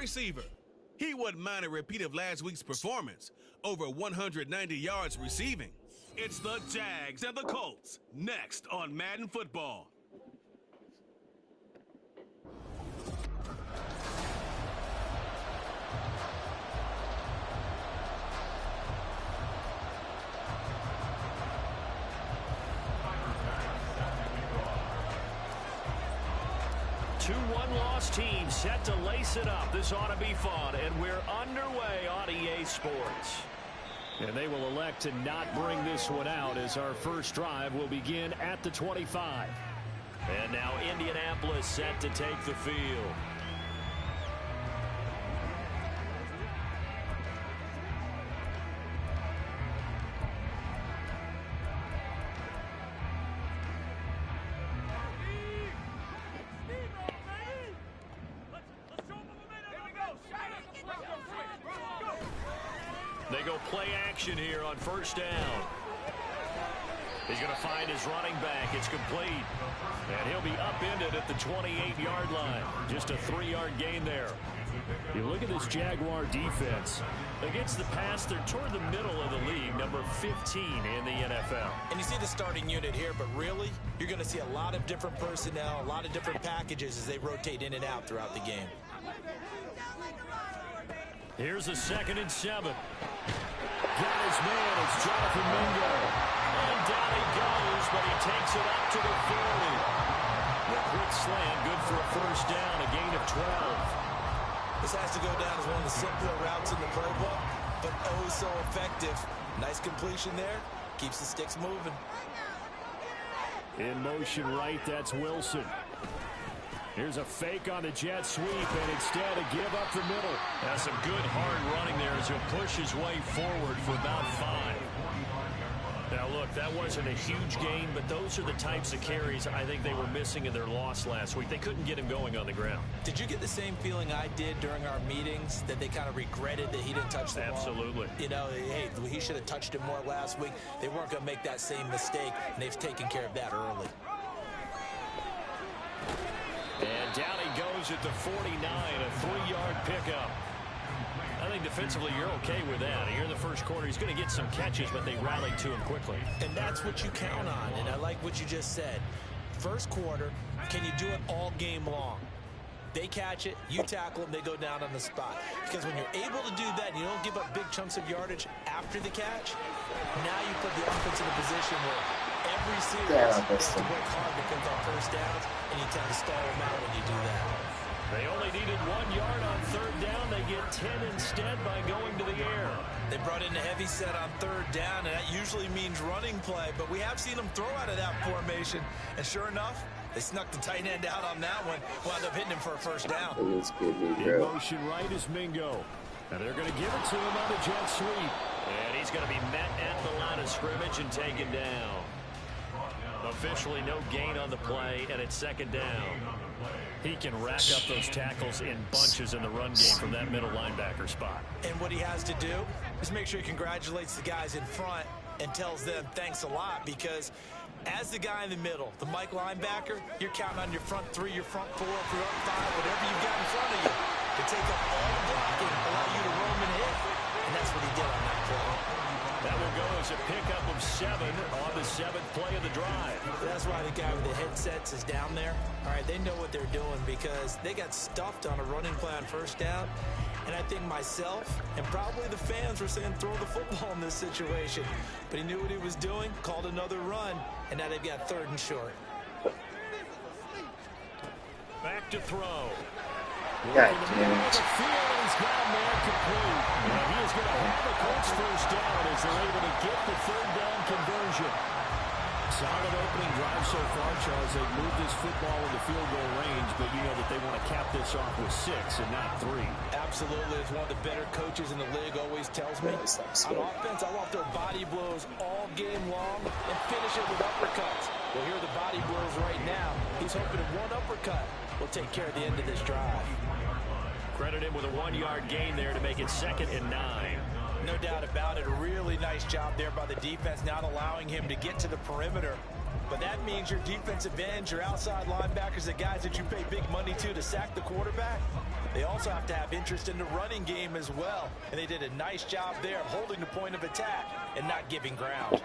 receiver. He wouldn't mind a repeat of last week's performance, over 190 yards receiving. It's the Jags and the Colts, next on Madden Football. Two one-loss teams set to lace it up. This ought to be fun, and we're underway on EA Sports. And they will elect to not bring this one out as our first drive will begin at the 25. And now Indianapolis set to take the field. They go play action here on first down. He's going to find his running back. It's complete. And he'll be upended at the 28-yard line. Just a 3-yard gain there. You look at this Jaguar defense. Against the pass, they're toward the middle of the league, number 15 in the NFL. And you see the starting unit here, but really, you're going to see a lot of different personnel, a lot of different packages as they rotate in and out throughout the game. Here's a 2nd and 7. Got his man. It's Jonathan Mingo. And down he goes, but he takes it up to the 40. The quick slant, good for a first down, a gain of 12. This has to go down as one of the simpler routes in the playbook, but oh so effective. Nice completion there. Keeps the sticks moving. In motion right, that's Wilson. Here's a fake on the jet sweep, and instead a give up the middle. That's some good hard running there as he'll push his way forward for about 5. Now look, that wasn't a huge gain, but those are the types of carries I think they were missing in their loss last week. They couldn't get him going on the ground. Did you get the same feeling I did during our meetings, that they kind of regretted that he didn't touch the ball? Absolutely. You know, hey, he should have touched it more last week. They weren't going to make that same mistake, and they've taken care of that early. And down he goes at the 49, a 3-yard pickup. I think defensively you're okay with that. Here in the first quarter, he's going to get some catches, but they rallied to him quickly. And that's what you count on, and I like what you just said. First quarter, can you do it all game long? They catch it, you tackle them, they go down on the spot. Because when you're able to do that and you don't give up big chunks of yardage after the catch, now you put the offense in a position where every series has to work hard to get that first downs, and you tend to stall them out when you do that. They only needed 1 yard on 3rd down. They get 10 instead by going to the air. They brought in a heavy set on 3rd down, and that usually means running play, but we have seen them throw out of that formation, and sure enough, they snuck the tight end out on that one, wound up hitting him for a first down. In motion right is Mingo, and they're going to give it to him on the jet sweep. And he's going to be met at the line of scrimmage and taken down. Officially no gain on the play, and it's 2nd down. He can rack up those tackles in bunches in the run game from that middle linebacker spot. And what he has to do is make sure he congratulates the guys in front and tells them thanks a lot, because as the guy in the middle, the Mike linebacker, you're counting on your front 3, your front 4, your front 5, whatever you've got in front of you to take up all the blocking, allow you to roam and hit. And that's what he did on that play. That will go as a pickup of 7 on the 7th play of the drive. That's why the guy with the headsets is down there. All right, they know what they're doing because they got stuffed on a running play on first down. And I think myself and probably the fans were saying throw the football in this situation. But he knew what he was doing, called another run, and now they've got 3rd and short. Back to throw. God damn it. He's got him there complete. And he is going to have the Colts first down as they're able to get the 3rd down conversion. Solid opening drive so far, Charles. They've moved this football into field goal range, but you know that they want to cap this off with 6 and not 3. Absolutely. As one of the better coaches in the league always tells me, on offense, I want their body blows all game long and finish it with uppercuts. Well, here are the body blows right now. He's hoping that one uppercut will take care of the end of this drive. Credit him with a 1-yard gain there to make it 2nd and 9. No doubt about it. A really nice job there by the defense, not allowing him to get to the perimeter. But that means your defensive ends, your outside linebackers, the guys that you pay big money to sack the quarterback, They also have to have interest in the running game as well. And they did a nice job there of holding the point of attack and not giving ground.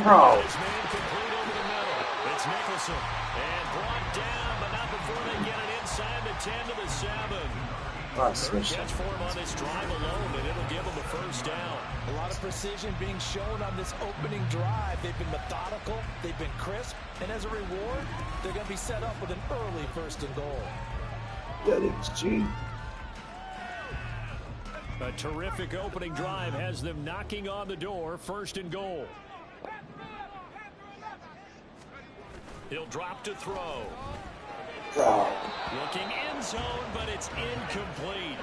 Bro. His man complete over the middle. It's Nicholson. And brought down, but not before they get it inside the 10 to the 7. Third catch for him on this drive alone, and it'll give him a first down. A lot of precision being shown on this opening drive. They've been methodical, they've been crisp, and as a reward, they're going to be set up with an early 1st and goal. Yeah, it's G. A terrific opening drive has them knocking on the door, 1st and goal. He'll drop to throw. Looking end zone, but it's incomplete.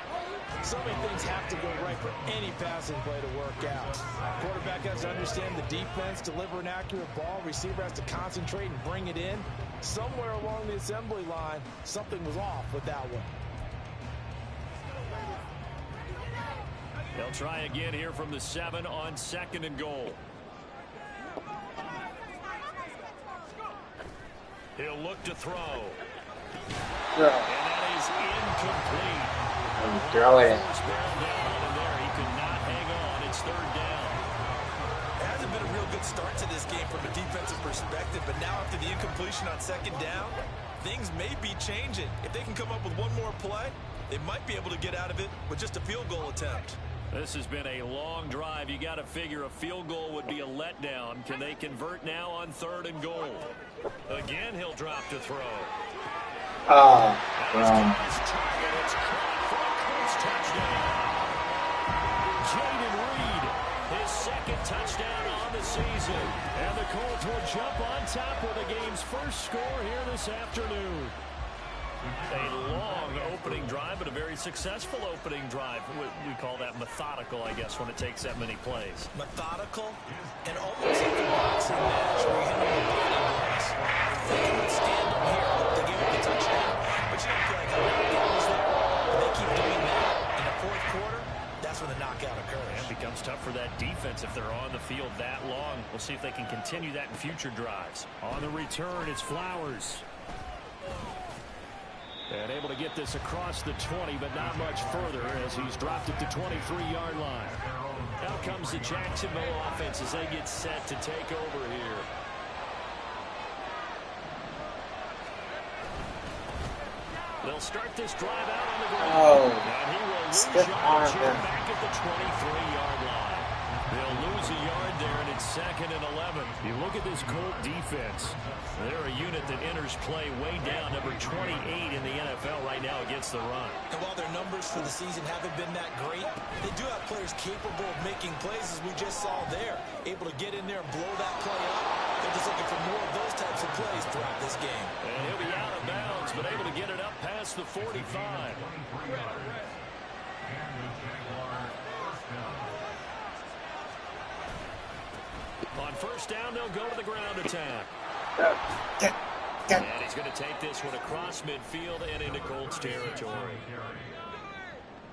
So many things have to go right for any passing play to work out. Quarterback has to understand the defense, deliver an accurate ball. Receiver has to concentrate and bring it in. Somewhere along the assembly line, something was off with that one. They'll try again here from the 7 on 2nd and goal. He'll look to throw. And that is incomplete. Throw it. He could not hang on. It's 3rd down. It hasn't been a real good start to this game from a defensive perspective, but now after the incompletion on 2nd down, things may be changing. If they can come up with one more play, they might be able to get out of it with just a field goal attempt. This has been a long drive. You got to figure a field goal would be a letdown. Can they convert now on 3rd and goal? Again, he'll drop to throw. Oh, Jaden Reed, his 2nd touchdown on the season. And the Colts will jump on top with the game's first score here this afternoon. A long opening drive, but a very successful opening drive. We call that methodical, I guess, when it takes that many plays. Methodical and almost like a boxing match where you hit them with body blows. They can withstand them here. They give up the touchdown, but you don't feel like a knockout was there. But they keep doing that in the 4th quarter. That's when the knockout occurs. It becomes tough for that defense if they're on the field that long. We'll see if they can continue that in future drives. On the return, it's Flowers. And able to get this across the 20, but not much further as he's dropped it to 23-yard line. Now comes the Jacksonville offense as they get set to take over here. They'll start this drive out on the ground. And he will lose yardage here back at the 23-yard line. They'll lose a yard there, and it's 2nd and 11. You look at this Colt defense. They're a unit that enters play way down, number 28 in the NFL right now against the run. And while their numbers for the season haven't been that great, they do have players capable of making plays, as we just saw there. Able to get in there and blow that play up. They're just looking for more of those types of plays throughout this game. And he'll be out of bounds, but able to get it up past the 45. On 1st down, they'll go to the ground attack. And he's going to take this one across midfield and into Colts territory.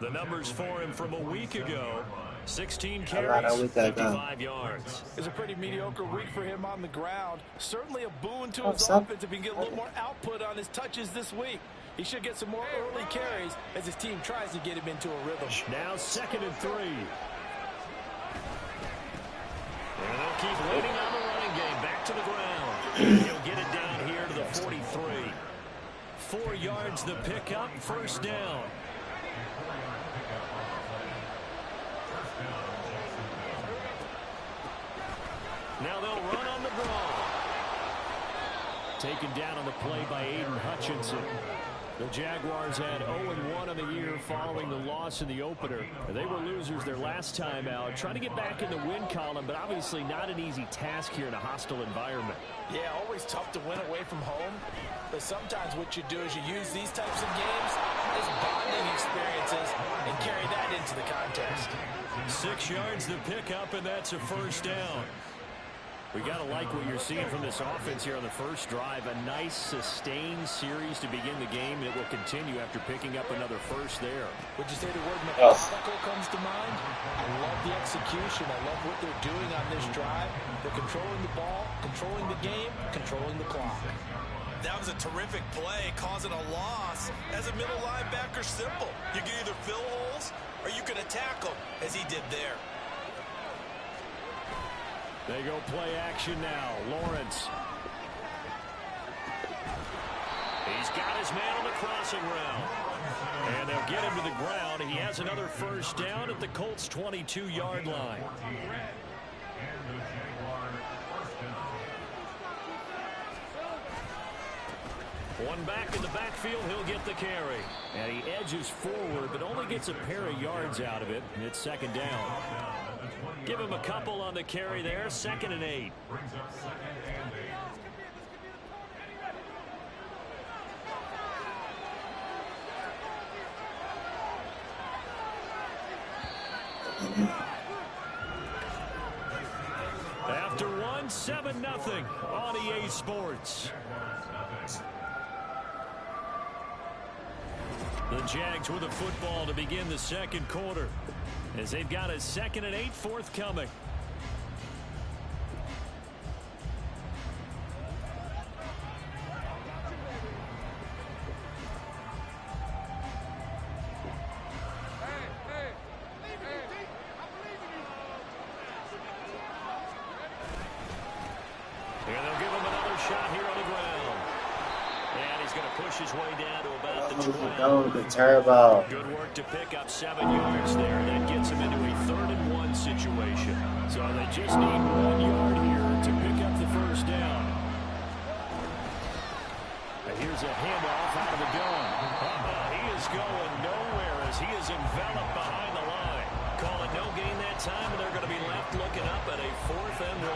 The numbers for him from a week ago: 16 carries, 55 yards. It's a pretty mediocre week for him on the ground. Certainly a boon to his offense if he can get a little more output on his touches this week. He should get some more early carries as his team tries to get him into a rhythm. Now 2nd and 3. And they'll keep waiting on the running game. Back to the ground. He'll get it down here to the 43. 4 yards the pickup, 1st down. Now they'll run on the draw. Taken down on the play by Aiden Hutchinson. The Jaguars had 0-1 on the year following the loss in the opener. They were losers their last time out, trying to get back in the win column, but obviously not an easy task here in a hostile environment. Yeah, always tough to win away from home, but sometimes what you do is you use these types of games as bonding experiences and carry that into the contest. 6 yards the pickup, and that's a 1st down. We got to like what you're seeing from this offense here on the first drive. A nice, sustained series to begin the game. It will continue after picking up another first there. Would you say the word methodical comes to mind? I love the execution. I love what they're doing on this drive. They're controlling the ball, controlling the game, controlling the clock. That was a terrific play, causing a loss. As a middle linebacker, simple. You can either fill holes or you can attack them, as he did there. They go play action now. Lawrence. He's got his man on the crossing route. And they'll get him to the ground. He has another first down at the Colts' 22-yard line. One back in the backfield, he'll get the carry. And he edges forward, but only gets a pair of yards out of it. And it's second down. Give him a couple on the carry there. 2nd and 8. After 7-0 on EA Sports. The Jags with the football to begin the second quarter, as they've got a 2nd and 8 forthcoming. And they'll give him another shot here on the ground. And he's going to push his way down to about the 12. Oh, the turbo. Good work to pick up 7 yards there. That gets him into a 3rd and 1 situation. So they just need 1 yard here to pick up the first down. And here's a handoff out of the gun. He is going nowhere as he is enveloped behind the line. Calling no gain that time, and they're going to be left looking up at a 4th and 1.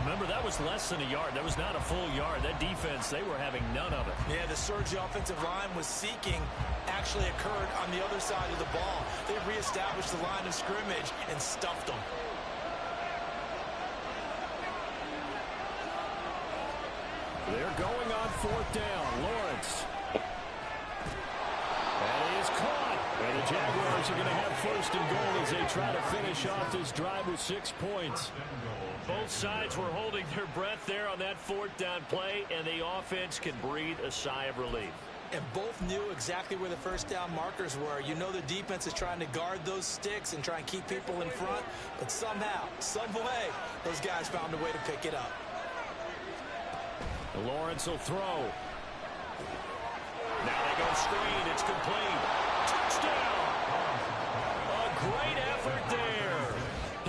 Remember, that was less than a yard. That was not a full yard. That defense, they were having none of it. Yeah, the surge the offensive line was seeking actually occurred on the other side of the ball. They reestablished the line of scrimmage and stuffed them. They're going on 4th down. Lawrence. And he is caught. And the Jaguars are going to have 1st and goal as they try to finish off this drive with 6 points. Both sides were holding their breath there on that 4th down play, and the offense can breathe a sigh of relief. And both knew exactly where the first down markers were. You know the defense is trying to guard those sticks and try and keep people in front, but somehow, some way, those guys found a way to pick it up. Lawrence will throw. Now they go screen. It's complete. Touchdown! A great effort there.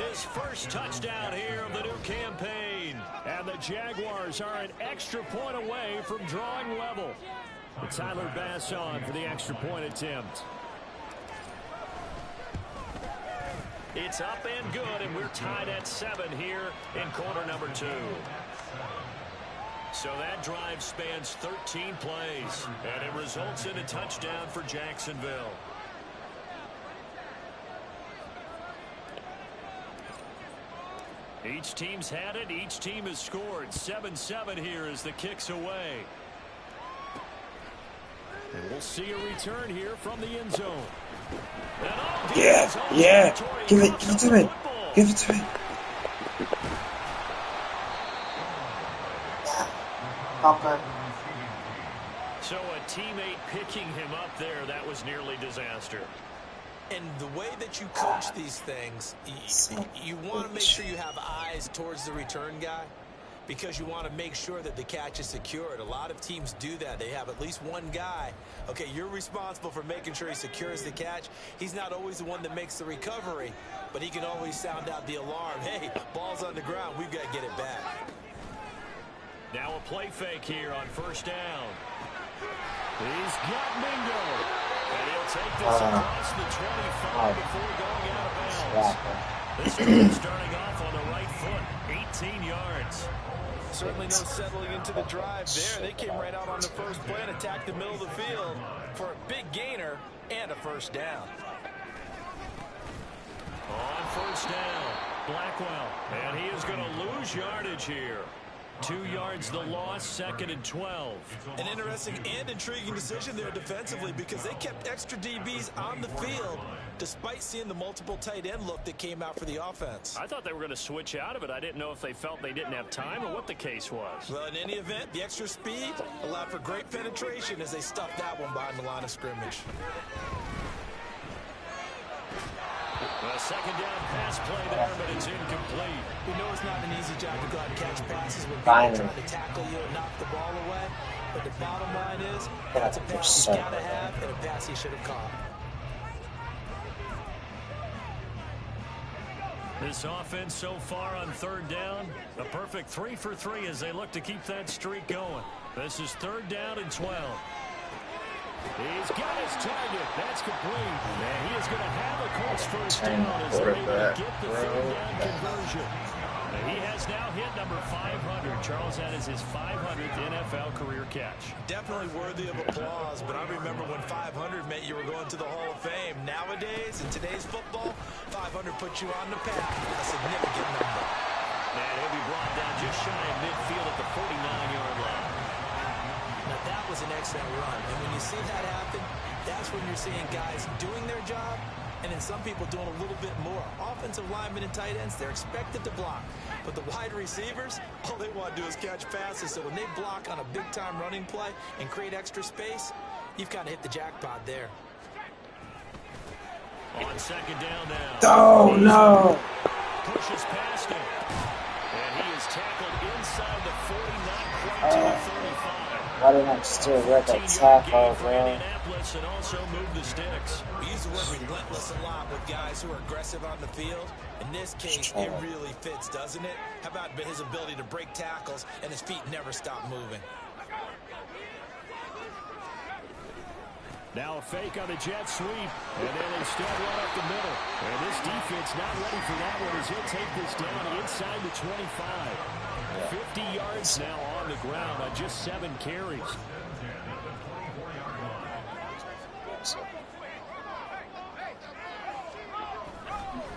His first touchdown here of the new campaign. And the Jaguars are an extra point away from drawing level. Tyler Bass on for the extra point attempt. It's up and good, and we're tied at 7 here in quarter number 2. So that drive spans 13 plays, and it results in a touchdown for Jacksonville. Each team's had it. Each team has scored. 7-7 here as the kick's away. And we'll see a return here from the end zone. Yeah. Give it to me. Give it to me. Okay. So a teammate picking him up there, that was nearly disaster. And the way that you coach these things, you want to make sure you have eyes towards the return guy because you want to make sure that the catch is secured. A lot of teams do that. They have at least one guy. Okay, you're responsible for making sure he secures the catch. He's not always the one that makes the recovery, but he can always sound out the alarm. Hey, ball's on the ground. We've got to get it back. Now a play fake here on first down. He's got Mingo. And he'll take this across the 25 before going out of bounds. This drive starting off on the right foot, 18 yards. Certainly no settling into the drive there. They came right out on the first play and attacked the middle of the field for a big gainer and a first down. On first down, Blackwell. And he is going to lose yardage here. 2 yards the loss, 2nd and 12. An interesting and intriguing decision there defensively because they kept extra DBs on the field despite seeing the multiple tight end look that came out for the offense. I thought they were going to switch out of it. I didn't know if they felt they didn't have time or what the case was. Well, in any event, the extra speed allowed for great penetration as they stuffed that one behind the line of scrimmage. A second down pass play there, but it's incomplete. We know it's not an easy job to go out and catch passes when people are trying to tackle you and knock the ball away. But the bottom line is, that's a pass he's got to have and a pass he should have caught. This offense so far on 3rd down, a perfect 3 for 3 as they look to keep that streak going. This is 3rd down and 12. He's got his target. That's complete. And he is going to have a Colts first down as they're able to get the 3rd down conversion. And he has now hit number 500. Charles, that is his 500th NFL career catch. Definitely worthy of applause, but I remember when 500 meant you were going to the Hall of Fame. Nowadays, in today's football, 500 puts you on the path. A significant number. And he'll be brought down just shy of midfield at the 49-yard line. Now, that was an excellent run. And when you see that happen, that's when you're seeing guys doing their job and then some people doing a little bit more. Offensive linemen and tight ends, they're expected to block. But the wide receivers, all they want to do is catch passes. So when they block on a big-time running play and create extra space, you've kind of hit the jackpot there. On 2nd down now. Oh, no. Pushes past him. And he is tackled inside the 49, to the 35. Why didn't I still read that tackle, bro? And also move the sticks. We use the word relentless a lot with guys who are aggressive on the field. In this case, it really fits, doesn't it? How about his ability to break tackles and his feet never stop moving? Now a fake on the jet sweep, and they'll instead run up the middle. And this defense not ready for that one as he'll take this down inside the 25. 50 yards now on the ground on just 7 carries.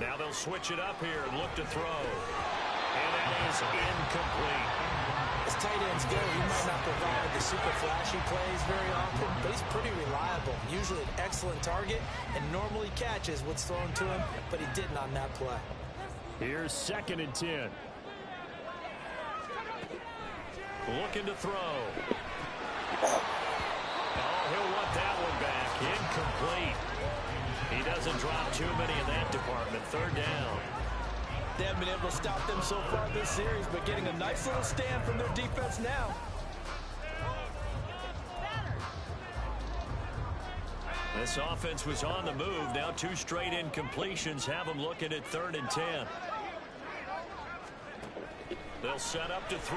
Now they'll switch it up here and look to throw. And that is incomplete. As tight ends go, he might not provide the super flashy plays very often, but he's pretty reliable. Usually an excellent target and normally catches what's thrown to him, but he didn't on that play. Here's 2nd and 10. Looking to throw. Oh, he'll want that one back. Incomplete. He doesn't drop too many in that department. 3rd down. They haven't been able to stop them so far this series, but getting a nice little stand from their defense now. This offense was on the move. Now 2 straight incompletions have them looking at 3rd and 10. They'll set up to throw.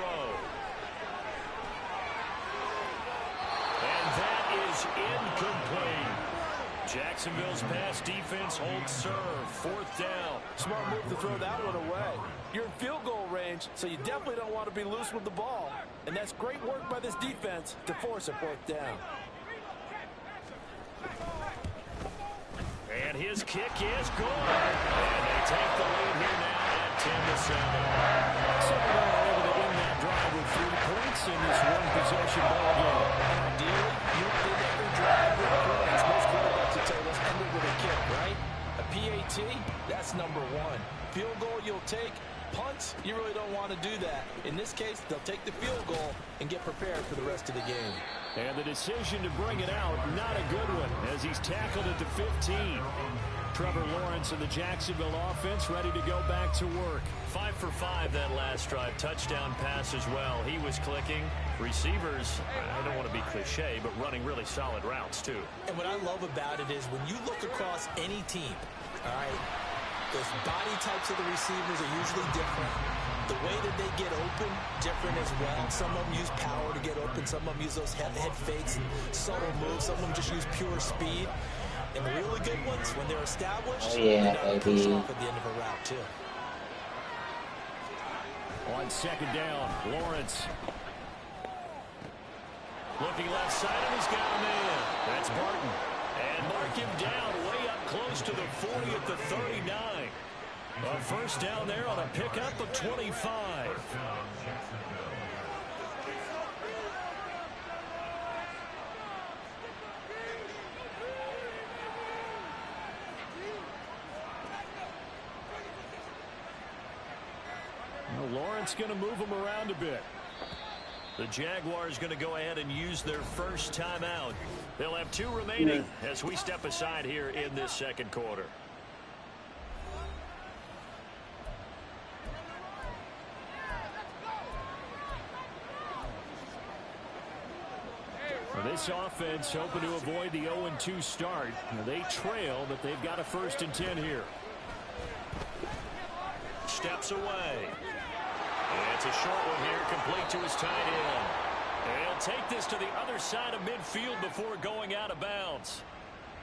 And that is incomplete. Jacksonville's pass defense holds serve. 4th down. Smart move to throw that one away. You're in field goal range, so you definitely don't want to be loose with the ball. And that's great work by this defense to force a 4th down. And his kick is good. And they take the lead here now at 10-7. So they're able to end that drive with 3 points in this one-possession ball game. Ideally, you want to end every drive with points. Most quarterbacks would tell us ended with a kick, right? A PAT, that's number 1. Field goal you'll take. Punts, you really don't want to do that. In this case, they'll take the field goal and get prepared for the rest of the game. And the decision to bring it out, not a good one, as he's tackled at the 15. Trevor Lawrence and the Jacksonville offense ready to go back to work. 5 for 5 that last drive. Touchdown pass as well. He was clicking. Receivers, I don't want to be cliche, but running really solid routes too. And what I love about it is when you look across any team, all right, those body types of the receivers are usually different. The way that they get open, different as well. Some of them use power to get open. Some of them use those head fakes and subtle moves. Some of them just use pure speed. And the really good ones, when they're established, they know how to push off at the end of a route, too. On 2nd down, Lawrence. Looking left side, and he's got a man. That's Barton. And mark him down way up close to the 40 at the 39. A 1st down there on a pickup of 25. Lawrence going to move them around a bit. The Jaguars going to go ahead and use their first timeout. They'll have 2 remaining as we step aside here in this second quarter. For this offense, hoping to avoid the 0-2 start. Now, they trail, but they've got a 1st and 10 here. Steps away. And it's a short one here, complete to his tight end. And he'll take this to the other side of midfield before going out of bounds.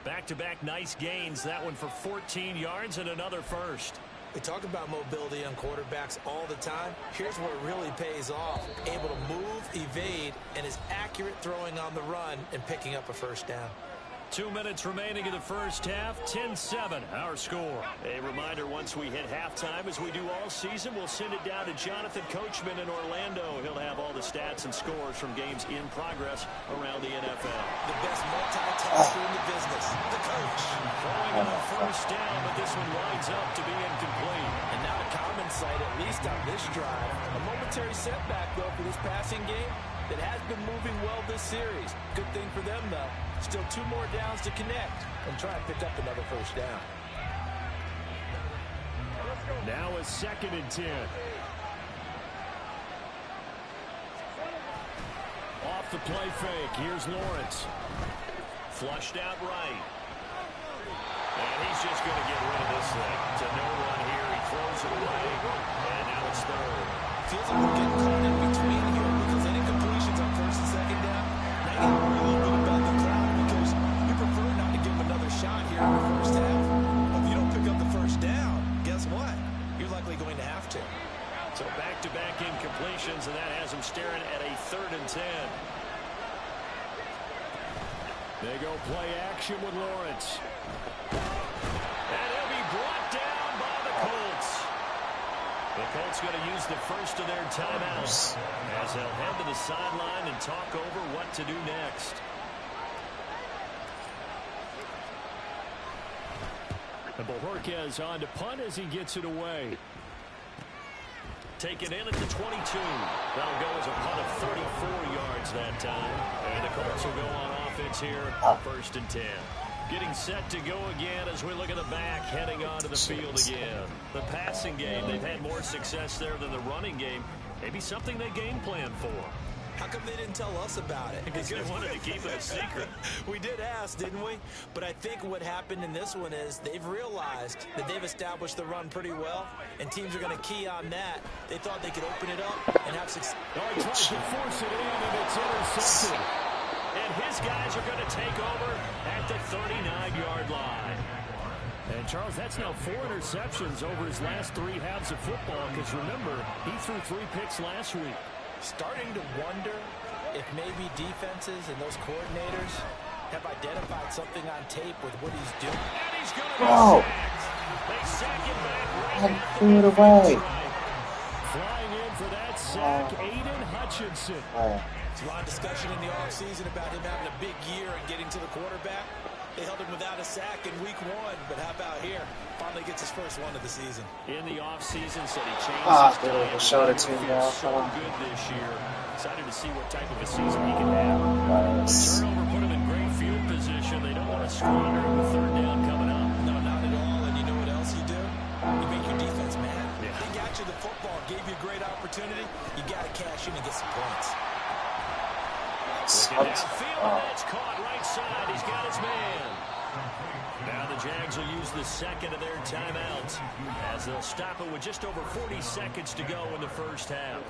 Back-to-back nice gains. That one for 14 yards and another first. We talk about mobility on quarterbacks all the time. Here's where it really pays off. Able to move, evade, and is accurate throwing on the run and picking up a first down. 2 minutes remaining in the first half. 10-7, our score. A reminder, once we hit halftime, as we do all season, we'll send it down to Jonathan Coachman in Orlando. He'll have all the stats and scores from games in progress around the NFL. The best multitasker in the business, the coach. Throwing on a first down, but this one winds up to be incomplete. And now a common sight, at least on this drive. A momentary setback, though, for this passing game that has been moving well this series. Good thing for them, though. Still 2 more downs to connect and try and pick up another first down. Now a 2nd and 10. Off the play fake. Here's Lawrence. Flushed out right. And he's just going to get rid of this thing. To no one here. He throws it away. And now it's 3rd. Feels like we're getting caught in between here because any completions on 1st and 2nd down, now you got to worry a little bit about the clock because you prefer not to give them another shot here in the first half. But if you don't pick up the first down, guess what? You're likely going to have to. So back-to-back incompletions, and that has him staring at a 3rd and 10. They go play action with Lawrence. And he'll be brought down by the Colts. The Colts going to use the first of their timeouts as they'll head to the sideline and talk over what to do next. And Bojorquez on to punt as he gets it away. Taken in at the 22. That'll go as a punt of 34 yards that time. And the Colts will go on offense here, 1st and 10. Getting set to go again as we look at the back, heading onto the field again. The passing game, they've had more success there than the running game. Maybe something they game plan for. How come they didn't tell us about it? Because they wanted to keep it a secret. We did ask, didn't we? But I think what happened in this one is they've realized that they've established the run pretty well, and teams are going to key on that. They thought they could open it up and have success. He tries to force it in, and it's intercepted. And his guys are going to take over at the 39-yard line. And, Charles, that's now 4 interceptions over his last 3 halves of football, because, remember, he threw 3 picks last week. Starting to wonder if maybe defenses and those coordinators have identified something on tape with what he's doing. And he's going to be sacked. They sack him back right I threw it away. Flying in for that sack, Aiden Hutchinson. There's a lot of discussion in the offseason about him having a big year and getting to the quarterback. They held him without a sack in week 1, but how about here? Finally gets his first one of the season. In the offseason, said he changed his they showed it to me now. so good this year. Excited to see what type of a season he can have. The turnover put him in great field position. They don't want to squander him with 3rd down coming up. No, not at all. And you know what else you do? You make your defense mad. Yeah. They got you the football, gave you a great opportunity. You got to cash in and get some points. Looking downfield, and that's caught right side. He's got his man. Now the Jags will use the 2nd of their timeouts as they'll stop it with just over 40 seconds to go in the first half.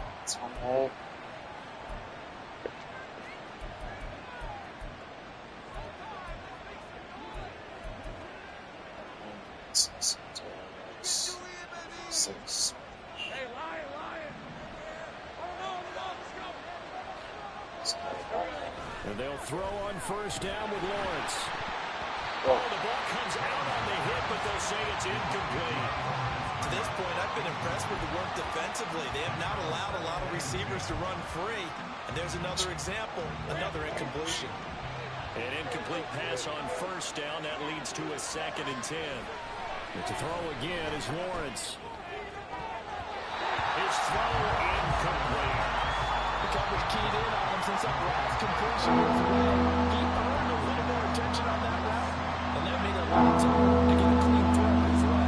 And they'll throw on 1st down with Lawrence. Oh, the ball comes out on the hit, but they'll say it's incomplete. To this point, I've been impressed with the work defensively. They have not allowed a lot of receivers to run free. And there's another example, another incompletion. An incomplete pass on 1st down. That leads to a 2nd and 10. And to throw again is Lawrence. His throw incomplete. The coverage keyed in on him since that last completion was away. He earned a little more attention on that route, and that made it a lot tougher to get a clean throw his way.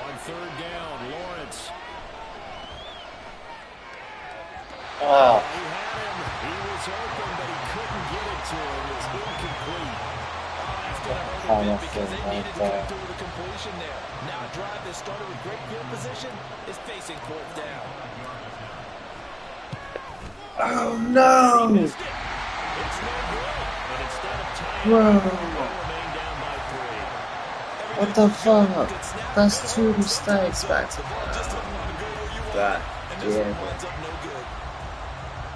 On third down, Lawrence. Oh, He had him. He was open, but he couldn't get it to him. It's incomplete. Because they needed to come through with a completion there. Now a drive that started with great field position is facing fourth down. oh no! It's no good. And instead of tying, Whoa! they'll remain down by 3. What the fuck? That's 2 mistakes back to back. Yeah.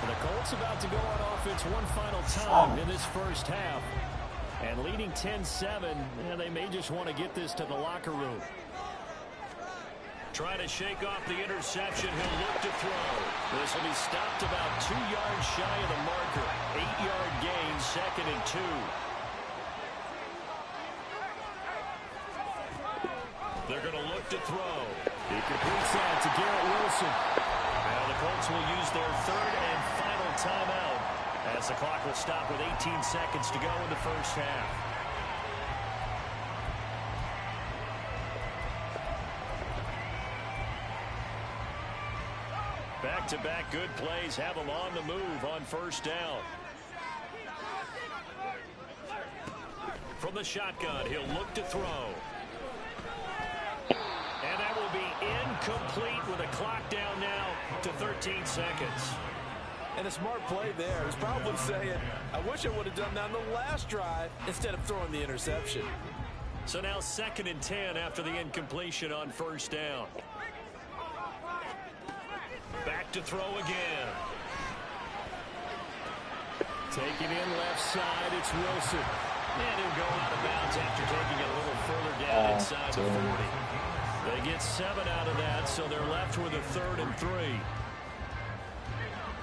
The Colts about to go on offense one final time in this first half. And leading 10-7, they may just want to get this to the locker room. Trying to shake off the interception. He'll look to throw. This will be stopped about 2 yards shy of the marker. 8-yard gain, 2nd and 2. They're going to look to throw. He completes that to Garrett Wilson. Now the Colts will use their 3rd and final timeout as the clock will stop with 18 seconds to go in the first half. Back-to-back good plays have them on the move on first down. From the shotgun, he'll look to throw. And that will be incomplete with a clock down now to 13 seconds. And a smart play there. He's probably saying, I wish I would have done that on the last drive instead of throwing the interception. So now 2nd and 10 after the incompletion on first down. Back to throw again. Taking in left side, it's Wilson. And he'll go out of bounds after taking it a little further down inside the 40. They get 7 out of that, so they're left with a 3rd and 3.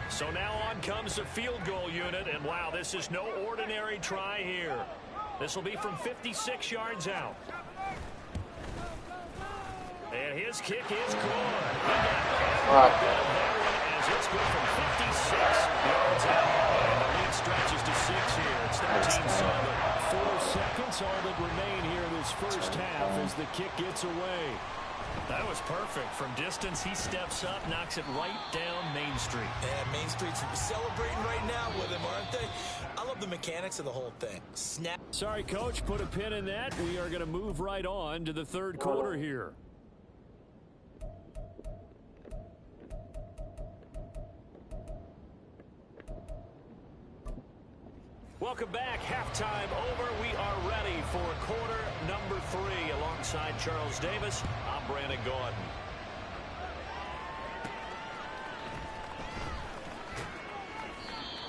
So now on comes the field goal unit, and wow, this is no ordinary try here. This will be from 56 yards out. And his kick is good. He got every bit of that one as it's good from 56 yards out. And the lead stretches to 6 here. It's 13-7. 4 seconds all that remain here in this first half as the kick gets away. That was perfect. From distance, he steps up, knocks it right down Main Street. Yeah, Main Street's celebrating right now with him, aren't they? I love the mechanics of the whole thing. Snap. Sorry, Coach, put a pin in that. We are going to move right on to the third quarter here. Welcome back. Halftime over. We are ready for quarter number 3. Alongside Charles Davis, I'm Brandon Gordon.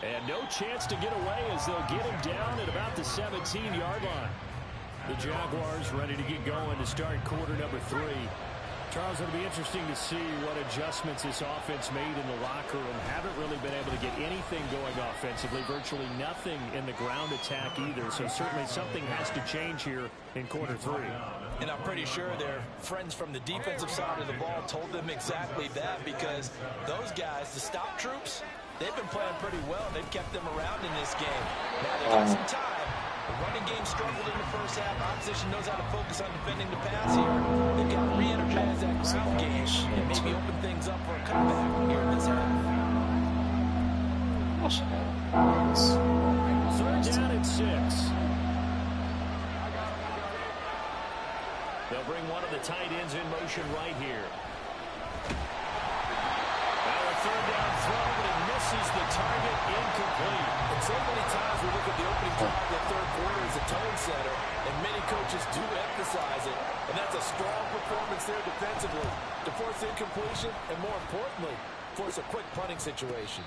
And no chance to get away as they'll get him down at about the 17-yard line. The Jaguars ready to get going to start quarter number 3. Charles, it'll be interesting to see what adjustments this offense made in the locker room. Haven't really been able to get anything going offensively. Virtually nothing in the ground attack either. So certainly something has to change here in quarter 3. And I'm pretty sure their friends from the defensive side of the ball told them exactly that, because those guys, the stop troops, they've been playing pretty well. They've kept them around in this game. Now they got some time. The running game struggled in the first half. Opposition knows how to focus on defending the pass here. They've got to re-energize that ground game and maybe open things up for a comeback here in this half. Third down at 6. They'll bring one of the tight ends in motion right here. Now a third down throw, but it misses the target, incomplete. And so many times we look at the opening drive of the third quarter as a tone setter, and many coaches do emphasize it. And that's a strong performance there defensively to force incompletion and, more importantly, force a quick punting situation.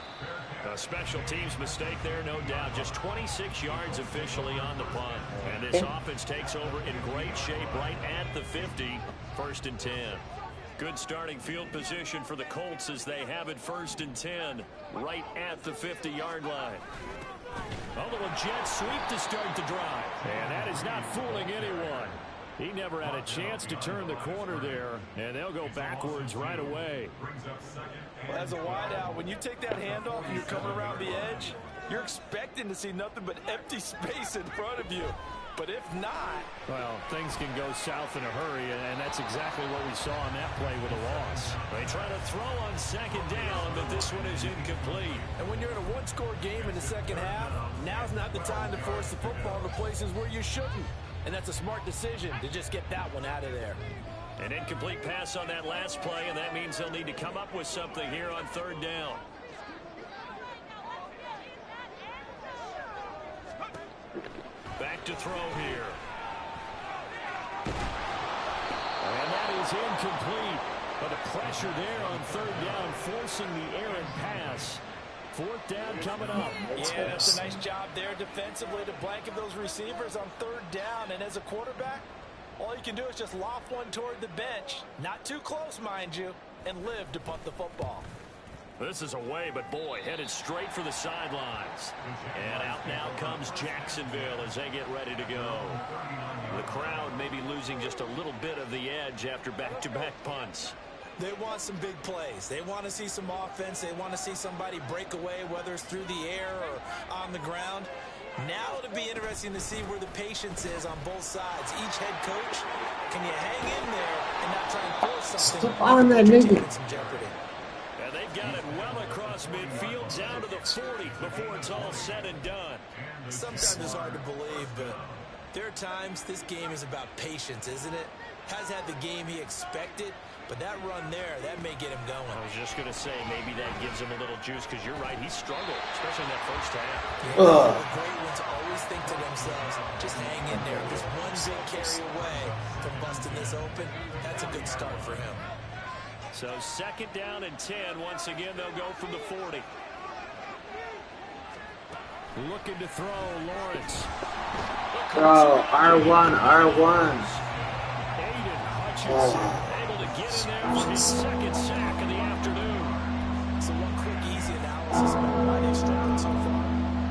A special teams mistake there, no doubt. Just 26 yards officially on the punt. And this offense takes over in great shape right at the 50. 1st and 10. Good starting field position for the Colts as they have it 1st and 10 right at the 50-yard line. A little jet sweep to start the drive. And that is not fooling anyone. He never had a chance to turn the corner there, and they'll go backwards right away. Well, as a wideout, when you take that handoff and you're coming around the edge, you're expecting to see nothing but empty space in front of you. But if not... Well, things can go south in a hurry, and that's exactly what we saw on that play with a loss. They try to throw on 2nd down, but this one is incomplete. And when you're in a one-score game in the second half, now's not the time to force the football to places where you shouldn't. And that's a smart decision to just get that one out of there. An incomplete pass on that last play, and that means they'll need to come up with something here on 3rd down. Back to throw here. And that is incomplete. But the pressure there on 3rd down, forcing the errant pass. 4th down coming up. Yeah, that's a nice job there defensively to blanket those receivers on 3rd down. And as a quarterback, all you can do is just loft one toward the bench. Not too close, mind you, and live to punt the football. This is away, but boy, headed straight for the sidelines. And out now comes Jacksonville as they get ready to go. The crowd may be losing just a little bit of the edge after back-to-back punts. They want some big plays. They want to see some offense. They want to see somebody break away, whether it's through the air or on the ground. Now it'll be interesting to see where the patience is on both sides. Each head coach, can you hang in there and not try and force something? Stop on that nigga. Some jeopardy. And they've got it well across midfield down to the 40 before it's all said and done. Sometimes it's hard to believe, but there are times this game is about patience, isn't it? Has had the game he expected, but that run there, that may get him going. I was just going to say, maybe that gives him a little juice, because you're right, he struggled, especially in that first half. Yeah, the great ones always think to themselves, just hang in there. Just one big carry away from busting this open. That's a good start for him. So 2nd down and 10. Once again, they'll go from the 40. Looking to throw, Lawrence. Bro, R1, R1. Aiden Hutchinson able to get in there for his 2nd sack of the afternoon. So one quick, easy analysis about why they've struggled so far.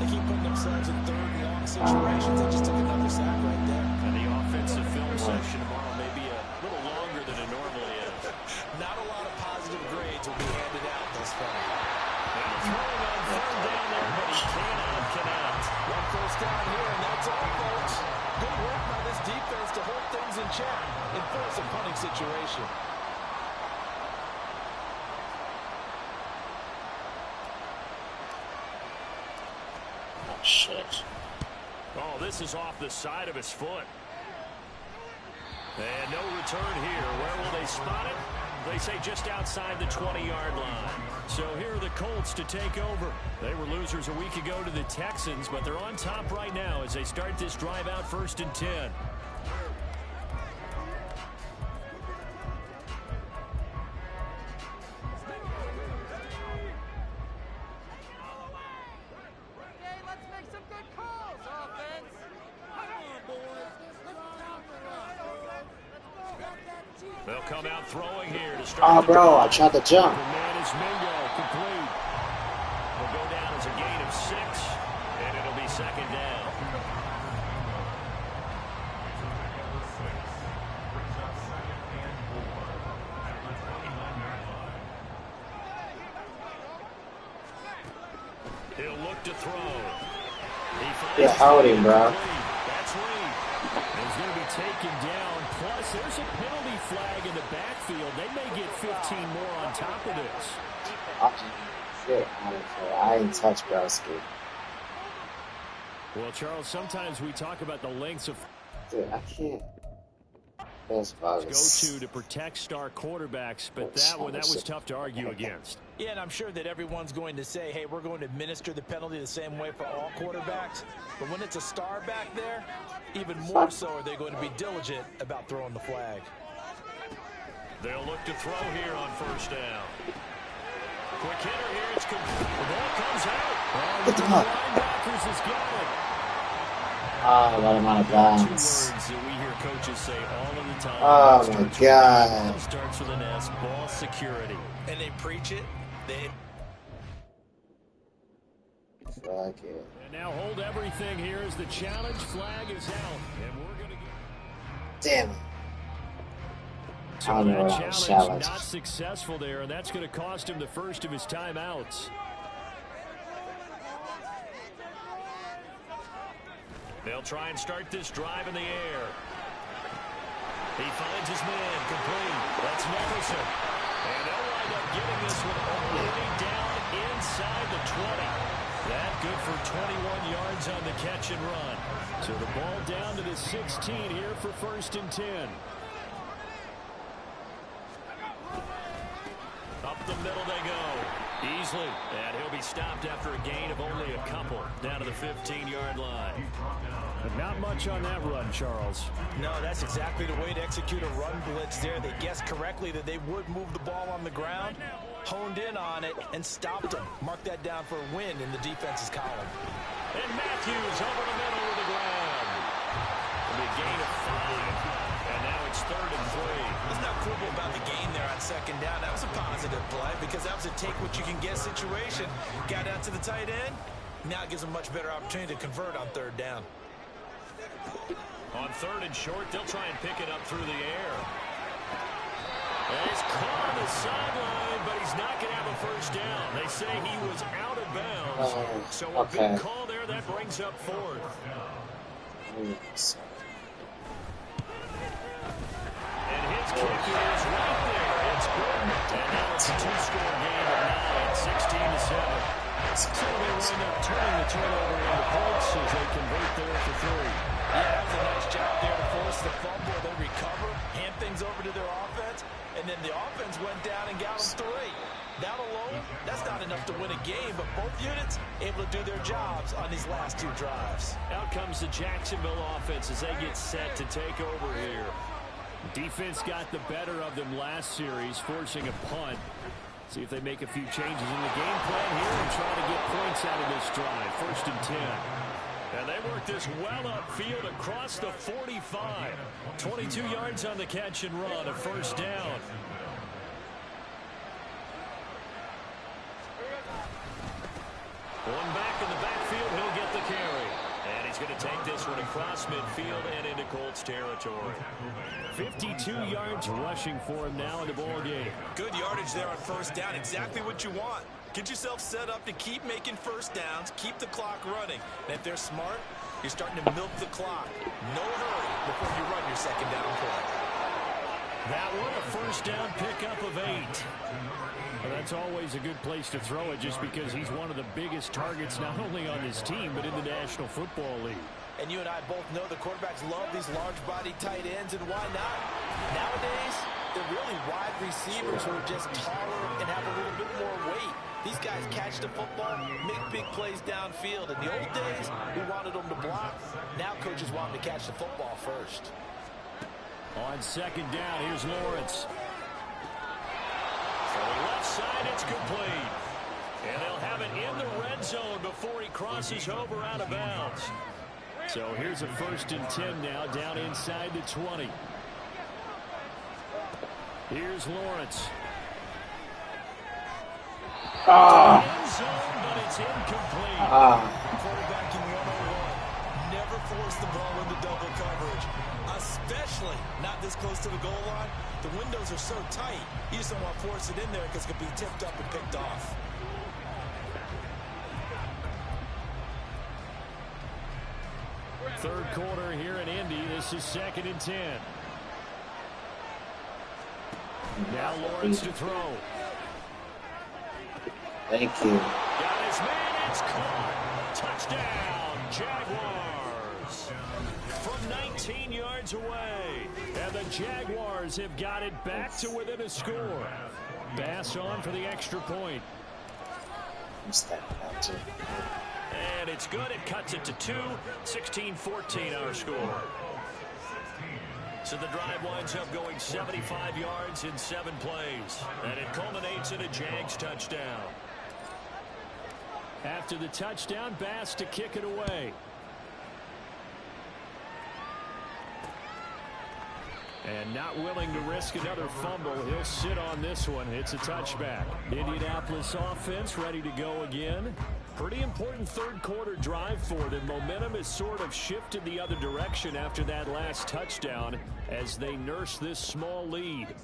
They keep putting themselves in 3rd and long situations. They just took another sack right there. And the offensive film session tomorrow may be a little longer than it normally is. Not a lot of positive grades will be handed out thus far. And throwing on 3rd down there, but he cannot connect. One first down here, and that's all, folks. Good work by this defense to hold things in check and force a punting situation. Oh, shit. Oh, this is off the side of his foot. And no return here. Where will they spot it? They say just outside the 20-yard line. So here are the Colts to take over. They were losers a week ago to the Texans, but they're on top right now as they start this drive out 1st and 10. They'll come out throwing here to start. Oh, bro, I tried to jump. The man is Mingo, complete. Will go down as a gain of 6, and it'll be 2nd down. He'll look to throw. Yeah, howdy, bro. That's Reed. He's going to be taken down. Plus, there's a penalty flag in the backfield. They may get 15 more on top of this. Shit, I ain't touch Browski. Well, Charles, sometimes we talk about the lengths of Dude, I can't. That's go to protect star quarterbacks, but that was tough to argue against. Yeah, and I'm sure that everyone's going to say, hey, we're going to administer the penalty the same way for all quarterbacks. But when it's a star back there, even more so are they going to be diligent about throwing the flag. They'll look to throw here on 1st down. Quick hitter here. It's complete. The ball comes out. Get the puck. Linebackers is going. Ah, what am I out of bounds? Words that we hear coaches say all of the time. Oh my God. Starts with an S, ball security. And they preach it. Fuck it. And now hold everything here as the challenge flag is out. And we're going to get... Damn it. So I don't know that what I was challenge challenged. not successful there, and that's going to cost him the first of his timeouts. They'll try and start this drive in the air. He finds his man complete. That's Nicholson. And they'll wind up getting this one all the way down inside the 20. That good for 21 yards on the catch and run. So the ball down to the 16 here for 1st and 10. Up the middle they go. Easily. And he'll be stopped after a gain of only a couple. Down to the 15-yard line. But not much on that run, Charles. No, that's exactly the way to execute a run blitz there. They guessed correctly that they would move the ball on the ground, honed in on it, and stopped them. Mark that down for a win in the defense's column. And Matthews over the middle with the ground. It'll be a gain of 5. And now it's 3rd and 3. Let's not quibble about the gain there on 2nd down. That was a positive play because that was a take-what-you-can-get situation. Got out to the tight end. Now it gives them much better opportunity to convert on 3rd down. On 3rd and short, they'll try and pick it up through the air. And he's caught on the sideline, but he's not going to have a 1st down. They say he was out of bounds. So a good call there. That brings up 4th. And his kick is right there. It's good. And now it's a 2-score game at 9, 16-7. So they wind up turning the turnover into points as they convert there for 3. Yeah, that was a nice job there to force the fumble. They recover, hand things over to their offense, and then the offense went down and got them 3. That alone, that's not enough to win a game, but both units able to do their jobs on these last 2 drives. Out comes the Jacksonville offense as they get set to take over here. Defense got the better of them last series, forcing a punt. See if they make a few changes in the game plan here and try to get points out of this drive. 1st and 10. And they work this well upfield across the 45. 22 yards on the catch and run, a 1st down. One back in the backfield, he'll get the carry. And he's going to take this one across midfield and into Colts territory. 52 yards rushing for him now in the ball game. Good yardage there on 1st down, exactly what you want. Get yourself set up to keep making 1st downs, keep the clock running. And if they're smart, you're starting to milk the clock. No hurry before you run your 2nd down play. That one a 1st down pickup of 8. Well, that's always a good place to throw it just because he's one of the biggest targets not only on his team but in the National Football League. And you and I both know the quarterbacks love these large-body tight ends, and why not? Nowadays, they're really wide receivers who are just taller and have a little bit more weight. These guys catch the football, make big plays downfield. In the old days, we wanted them to block. Now coaches want them to catch the football first. On 2nd down, here's Lawrence. So left side, it's complete. And they'll have it in the red zone before he crosses over out of bounds. So here's a 1st and 10 now, down inside the 20. Here's Lawrence. End zone, but it's incomplete. Quarterbacking 101. Never force the ball into double coverage, especially not this close to the goal line. The windows are so tight, you just don't want to force it in there because it could be tipped up and picked off. Third quarter here in Indy. This is 2nd and 10. Now Lawrence to throw. Thank you. Got his man, it's caught. Touchdown, Jaguars. From 19 yards away. And the Jaguars have got it back to within a score. Bass on for the extra point. And it's good. It cuts it to 2. 16-14 our score. So the drive winds up going 75 yards in 7 plays. And it culminates in a Jags touchdown. After the touchdown, Bass to kick it away. And not willing to risk another fumble. He'll sit on this one. It's a touchback. Indianapolis offense ready to go again. Pretty important third quarter drive for them. Momentum has sort of shifted the other direction after that last touchdown as they nurse this small lead.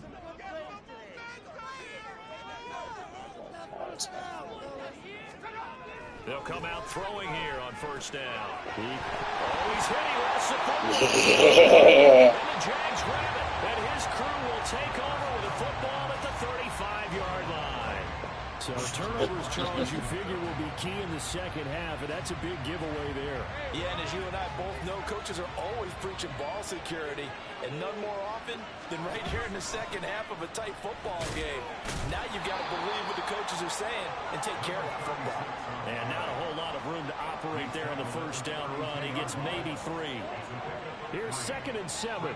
They'll come out throwing here on first down. He's hit. He lost the football. And the Jags grab it. And his crew will take over with a football at the 35-yard line. So turnovers, Charles, you figure will be key in the second half, and that's a big giveaway there. Yeah, and as you and I both know, coaches are always preaching ball security, and none more often than right here in the second half of a tight football game. Now you've got to believe what the coaches are saying and take care of that football. And not a whole lot of room to operate there on the first down run. He gets maybe 3. Here's 2nd and 7.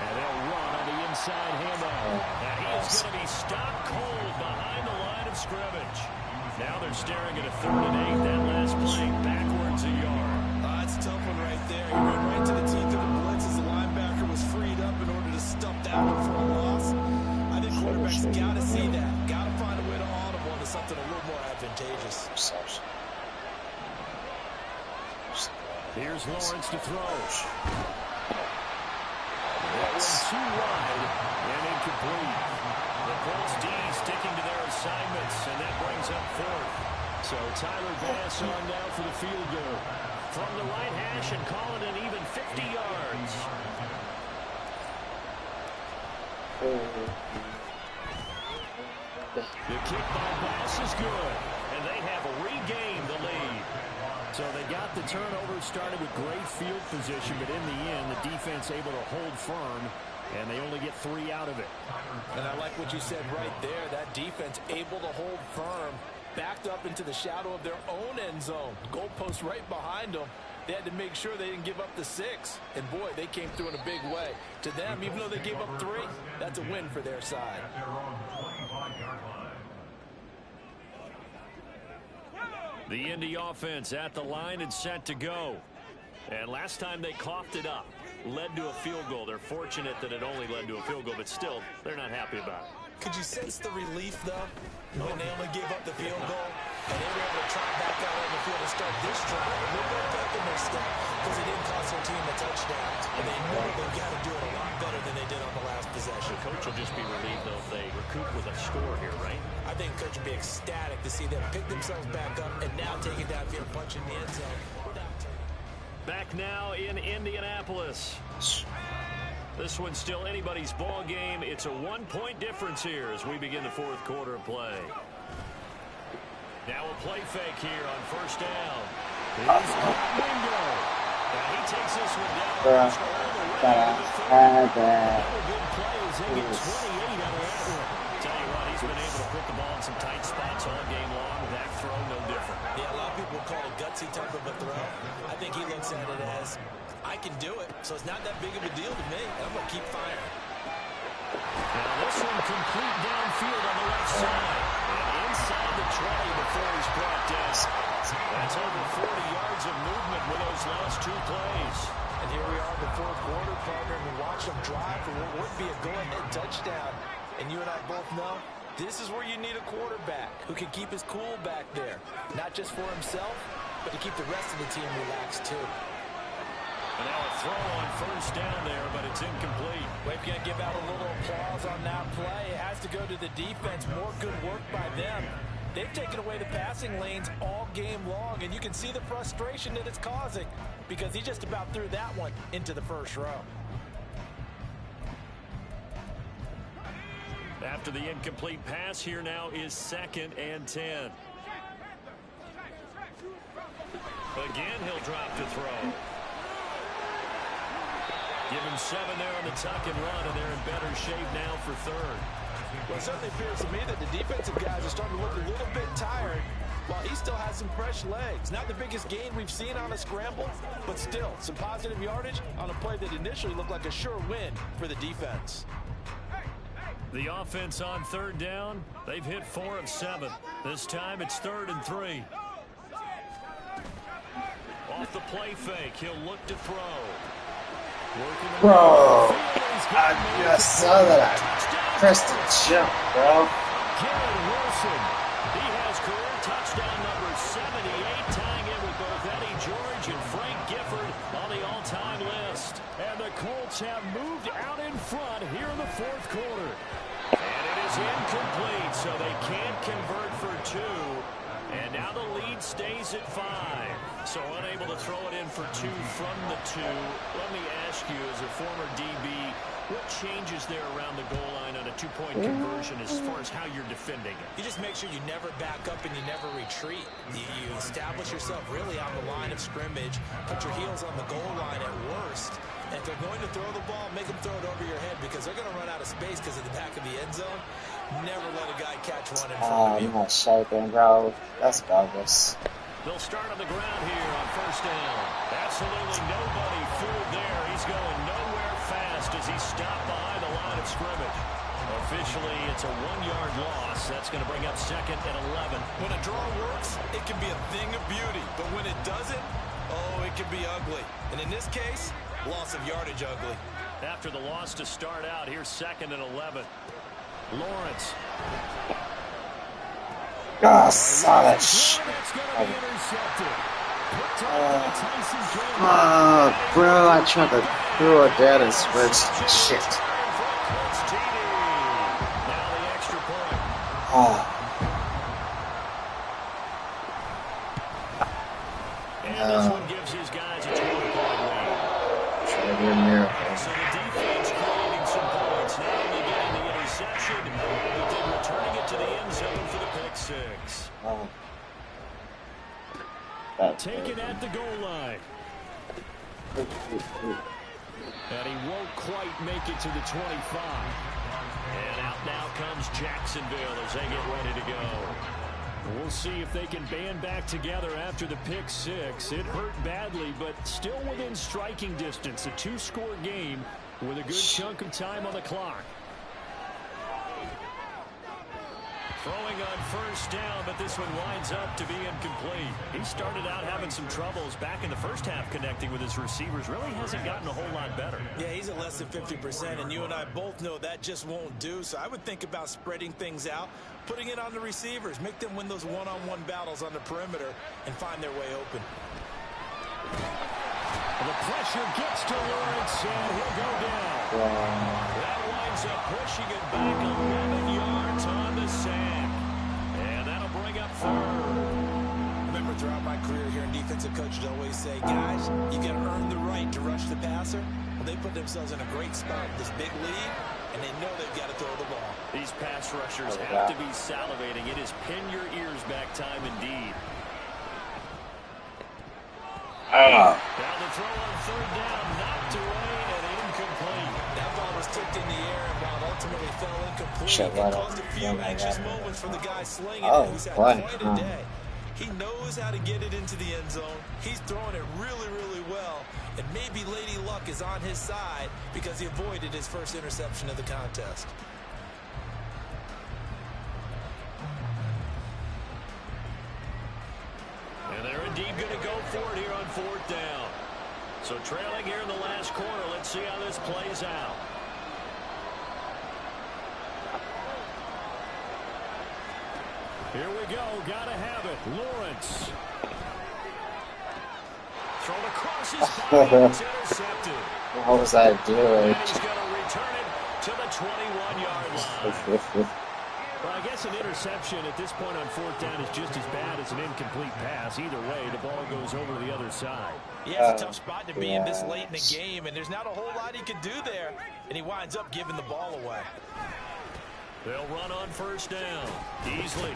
And they'll run on the inside handoff. And he is going to be stopped cold behind the line of scrimmage. Now they're staring at a 3rd and 8. That last play backwards a yard. That's a tough one right there. He ran right to the teeth of the blitz as the linebacker was freed up in order to stuff that one for a loss. I think quarterbacks got to see that. Got to find a way to audible into something a little more advantageous. Here's Lawrence to throw. That one's too wide and incomplete. The Colts D sticking to their assignments, and that brings up 4th. So Tyler Bass on now for the field goal. From the right hash and call it an even 50 yards. The kick by Bass is good, and they have regained the lead. So they got the turnover started with great field position, but in the end, the defense able to hold firm, and they only get 3 out of it. And I like what you said right there. That defense able to hold firm, backed up into the shadow of their own end zone. Goalpost right behind them. They had to make sure they didn't give up the 6. And, boy, they came through in a big way. To them, even though they gave up 3, that's a win for their side. The Indy offense at the line and set to go. And last time they coughed it up, led to a field goal. They're fortunate that it only led to a field goal, but still, they're not happy about it. Could you sense the relief, though, when they only gave up the field goal and they were able to try back out on the field and start this drive a little bit back in their step because it didn't cost their team a touchdown. And they know they've got to do it a lot better than they did on the last possession. The coach will just be relieved, though, if they recoup with a score here, right? I think coach would be ecstatic to see them pick themselves back up and now take it downfield, punching the end zone. Back now in Indianapolis. This one's still anybody's ball game. It's a 1-point difference here as we begin the 4th quarter of play. Now a play fake here on first down. Here's Wingo. Now he takes this one down. Double good plays. They get 28 out of that one. Tell you what, he's been able to put the ball in some tight spots all game long. That throw, no different. Yeah, a lot of people call it gutsy type of a throw. I think he looks at it as, I can do it, so it's not that big of a deal to me. I'm going to keep firing. Now this one complete downfield on the left side. And inside the 20 before he's brought down. That's over 40 yards of movement with those last 2 plays. And here we are in the 4th quarter, partner, and we watch them drive for what would be a go-ahead touchdown. And you and I both know this is where you need a quarterback who can keep his cool back there. Not just for himself, but to keep the rest of the team relaxed too. And now a throw on first down there, but it's incomplete. We're going to give out a little applause on that play. It has to go to the defense. More good work by them. They've taken away the passing lanes all game long, and you can see the frustration that it's causing because he just about threw that one into the first row. After the incomplete pass, here now is 2nd and 10. Again, he'll drop to throw. Give him 7 there on the tuck and run, and they're in better shape now for 3rd. Well, it certainly appears to me that the defensive guys are starting to look a little bit tired while he still has some fresh legs. Not the biggest gain we've seen on a scramble, but still some positive yardage on a play that initially looked like a sure win for the defense. The offense on 3rd down, they've hit 4 of 7. This time it's 3rd and 3. Off the play fake, he'll look to throw. Bro, I just saw that. I pressed the jump, bro. Wilson. He has career touchdown number 78, tying in with both Eddie George and Frank Gifford on the all-time list. And the Colts have moved out in front here in the fourth quarter. And it is incomplete, so they can't convert for two. And now the lead stays at 5. So unable to throw it in for 2 from the 2. Let me ask you, as a former DB, what changes there around the goal line on a 2-point conversion as far as how you're defending it? You just make sure you never back up and you never retreat. You establish yourself really on the line of scrimmage, put your heels on the goal line at worst. And if they're going to throw the ball, make them throw it over your head because they're going to run out of space because of the back of the end zone. Never let a guy catch one in front of you. I'm not shaping, bro. That's bogus. They'll start on the ground here on first down. Absolutely nobody fooled there. He's going nowhere fast as he's stopped behind the line of scrimmage. Officially, it's a 1-yard loss. That's going to bring up 2nd and 11. When a draw works, it can be a thing of beauty. But when it doesn't, oh, it can be ugly. And in this case, loss of yardage ugly. After the loss to start out, here's 2nd and 11. Lawrence. Oh, saw that shit. Oh, bro, I tried to throw it down and switched. Shit. Oh. And this one gives his guys a 20-point lead. Try to do a miracle. So the defense creating some points. Not only getting the interception, but then returning it to the end zone for the pick 6. Oh. Taken at the goal line. And he won't quite make it to the 25. And out now comes Jacksonville as they get ready to go. We'll see if they can band back together after the pick 6. It hurt badly, but still within striking distance. A 2-score game with a good chunk of time on the clock. Throwing on first down, but this one winds up to be incomplete. He started out having some troubles back in the first half connecting with his receivers. Really hasn't gotten a whole lot better. Yeah, he's at less than 50%, and you and I both know that just won't do. So I would think about spreading things out, putting it on the receivers, make them win those one-on-one battles on the perimeter, and find their way open. The pressure gets to Lawrence, and he'll go down. That winds up pushing it back 11 yards on the sack. And that'll bring up 3rd. Remember, throughout my career here in defensive coaches always say, guys, you got to earn the right to rush the passer. Well, they put themselves in a great spot with this big lead, and they know they've got to throw the ball. These pass rushers have to be salivating. It is pin your ears back time indeed. Now the throw on 3rd down, knocked away and incomplete. That ball was tipped in the air, and while it ultimately fell incomplete, it caused a few anxious moments for the guy slinging it, who's had quite a day. He knows how to get it into the end zone. He's throwing it really, really well, and maybe Lady Luck is on his side because he avoided his first interception of the contest. And they're indeed going to go for it here on 4th down. So trailing here in the last quarter. Let's see how this plays out. Here we go. Gotta have it. Lawrence. Thrown across his body. It's intercepted. What was I doing? And he's going to return it to the 21-yard line. Well, I guess an interception at this point on 4th down is just as bad as an incomplete pass. Either way, the ball goes over the other side. Yeah, it's a tough spot to be in this late in the game, and there's not a whole lot he could do there, and he winds up giving the ball away. They'll run on first down. Easily.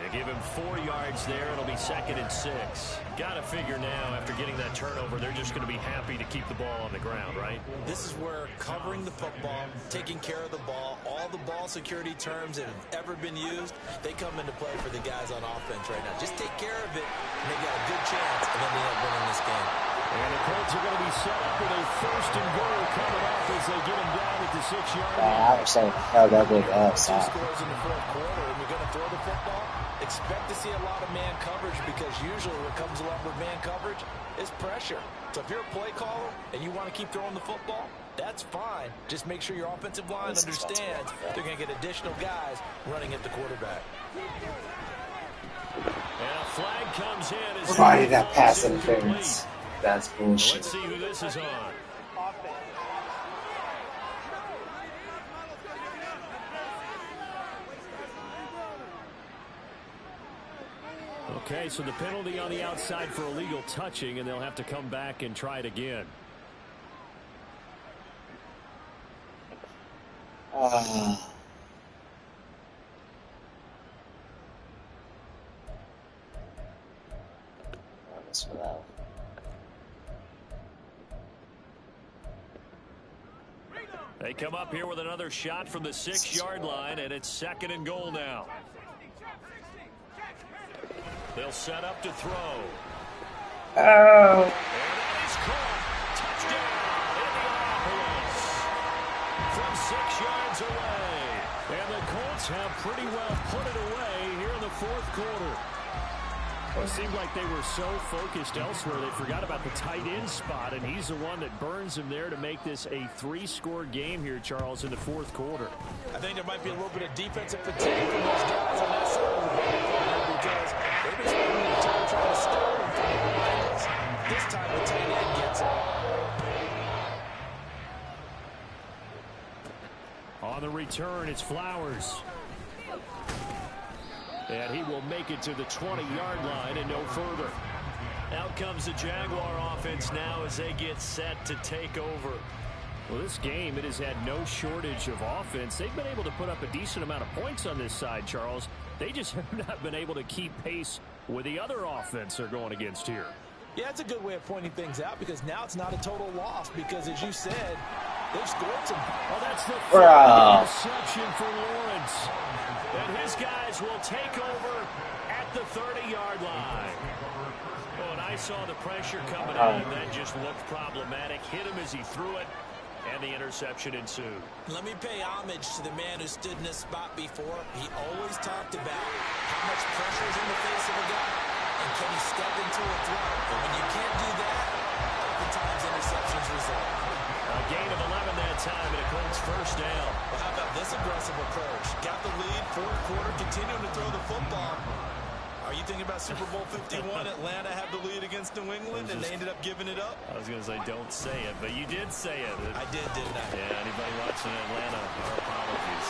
They give him 4 yards there. It'll be 2nd and 6. Got to figure now, after getting that turnover, they're just going to be happy to keep the ball on the ground, right? This is where covering the football, taking care of the ball, all the ball security terms that have ever been used, they come into play for the guys on offense right now. Just take care of it, and they got a good chance, and then they end up winning this game. And the Colts are going to be set up with a 1st and goal coming up as they get him down at the 6-yard line. I was saying, hell, that big Two scores in the 4th quarter, and you're going to throw the football. Expect to see a lot of man coverage because usually what comes along with man coverage is pressure. So if you're a play caller and you want to keep throwing the football, that's fine. Just make sure your offensive line understands they're going to get additional guys running at the quarterback. And a flag comes in. Provided that pass interference. That's bullshit. Let's see who this is on. Okay, so the penalty on the outside for illegal touching, and they'll have to come back and try it again. They come up here with another shot from the 6-yard line, and it's 2nd and goal now. They'll set up to throw. Oh. And that is caught. Touchdown, Indianapolis. From 6 yards away. And the Colts have pretty well put it away here in the 4th quarter. Well, it seemed like they were so focused elsewhere they forgot about the tight end spot, and he's the one that burns them there to make this a 3-score game here, Charles, in the 4th quarter. I think there might be a little bit of defensive fatigue from those guys on that side of the ball because they've been spending time trying to stop him from behind us. This time the tight end gets it. On the return, it's Flowers. And he will make it to the 20-yard line and no further. Out comes the Jaguar offense now as they get set to take over. Well, this game, it has had no shortage of offense. They've been able to put up a decent amount of points on this side, Charles. They just have not been able to keep pace with the other offense they're going against here. Yeah, it's a good way of pointing things out because now it's not a total loss because, as you said, they've scored some. Oh, that's the interception for Lawrence. And his guys will take over at the 30-yard line. Oh, and I saw the pressure coming in, and that just looked problematic. Hit him as he threw it, and the interception ensued. Let me pay homage to the man who stood in this spot before. He always talked about how much pressure is in the face of a guy, and can he step into a throw. But when you can't do that, oftentimes interceptions result. A gain of 11 that time, and it Colts first down. Well, how about this aggressive approach? Got the lead, 4th quarter, continuing to throw the football. Are you thinking about Super Bowl 51? Atlanta had the lead against New England, and they ended up giving it up? I was going to say, don't say it, but you did say it. I did, didn't I? Yeah, anybody watching Atlanta, our apologies.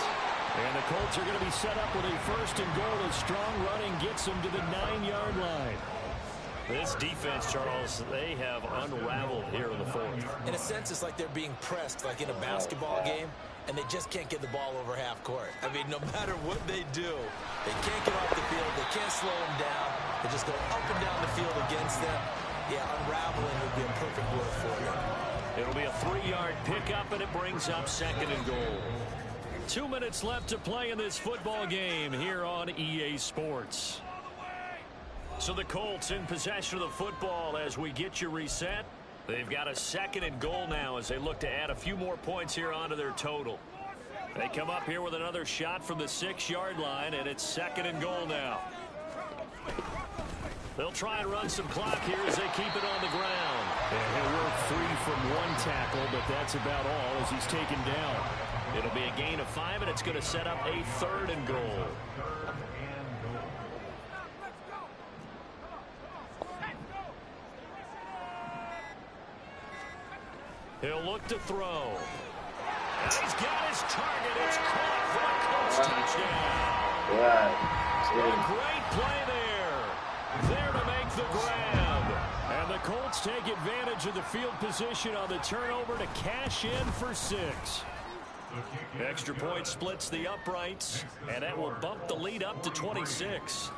And the Colts are going to be set up with a 1st and goal as strong running gets them to the 9-yard line. This defense, Charles, they have unraveled here in the 4th. In a sense, it's like they're being pressed, like in a basketball game, and they just can't get the ball over half court. I mean, no matter what they do, they can't get off the field. They can't slow them down. They just go up and down the field against them. Yeah, unraveling would be a perfect word for them. It'll be a 3-yard pickup, and it brings up 2nd and goal. 2 minutes left to play in this football game here on EA Sports. So the Colts in possession of the football as we get you reset. They've got a 2nd and goal now as they look to add a few more points here onto their total. They come up here with another shot from the 6-yard line, and it's 2nd and goal now. They'll try and run some clock here as they keep it on the ground. And he'll work free from one tackle, but that's about all as he's taken down. It'll be a gain of 5, and it's going to set up a 3rd and goal. He'll look to throw. And he's got his target. It's caught for a Colts touchdown. A great play there. There to make the grab. And the Colts take advantage of the field position on the turnover to cash in for 6. Extra point splits the uprights, and that will bump the lead up to 26.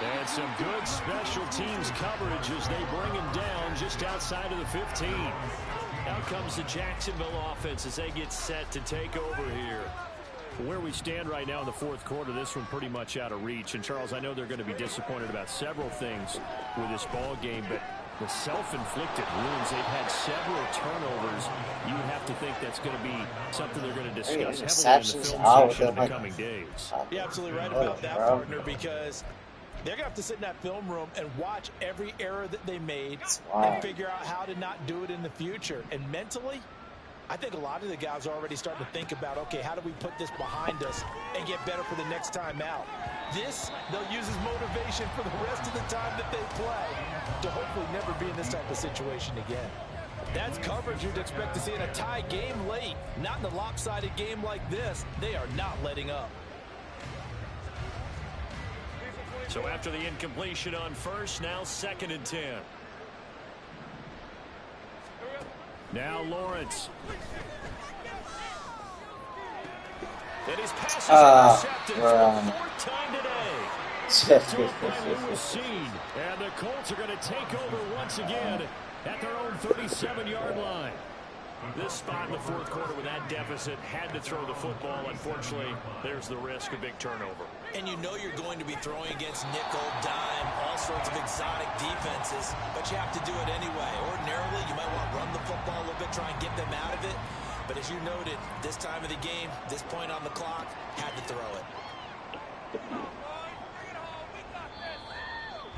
And some good special teams coverage as they bring him down just outside of the 15. Out comes the Jacksonville offense as they get set to take over here. Where we stand right now in the 4th quarter, this one pretty much out of reach. And, Charles, I know they're going to be disappointed about several things with this ball game, but The self-inflicted wounds, they've had several turnovers. You would have to think that's going to be something they're going to discuss heavily in the film session in the coming days. You're absolutely right about that, partner, because they're going to have to sit in that film room and watch every error that they made and figure out how to not do it in the future. And mentally, I think a lot of the guys are already starting to think about, okay, how do we put this behind us and get better for the next time out? This, they'll use as motivation for the rest of the time that they play to hopefully never be in this type of situation again. That's coverage you'd expect to see in a tie game late. Not in a lopsided game like this. They are not letting up. So after the incompletion on first, now 2nd and 10. Now Lawrence. And his pass is intercepted for the 4th time today. So was seen, and the Colts are going to take over once again at their own 37-yard line. This spot in the 4th quarter with that deficit had to throw the football. Unfortunately, there's the risk of big turnover. And you know you're going to be throwing against nickel, dime, all sorts of exotic defenses, but you have to do it anyway. Ordinarily, you might want to run the football a little bit, try and get them out of it. But as you noted, this time of the game, this point on the clock, had to throw it.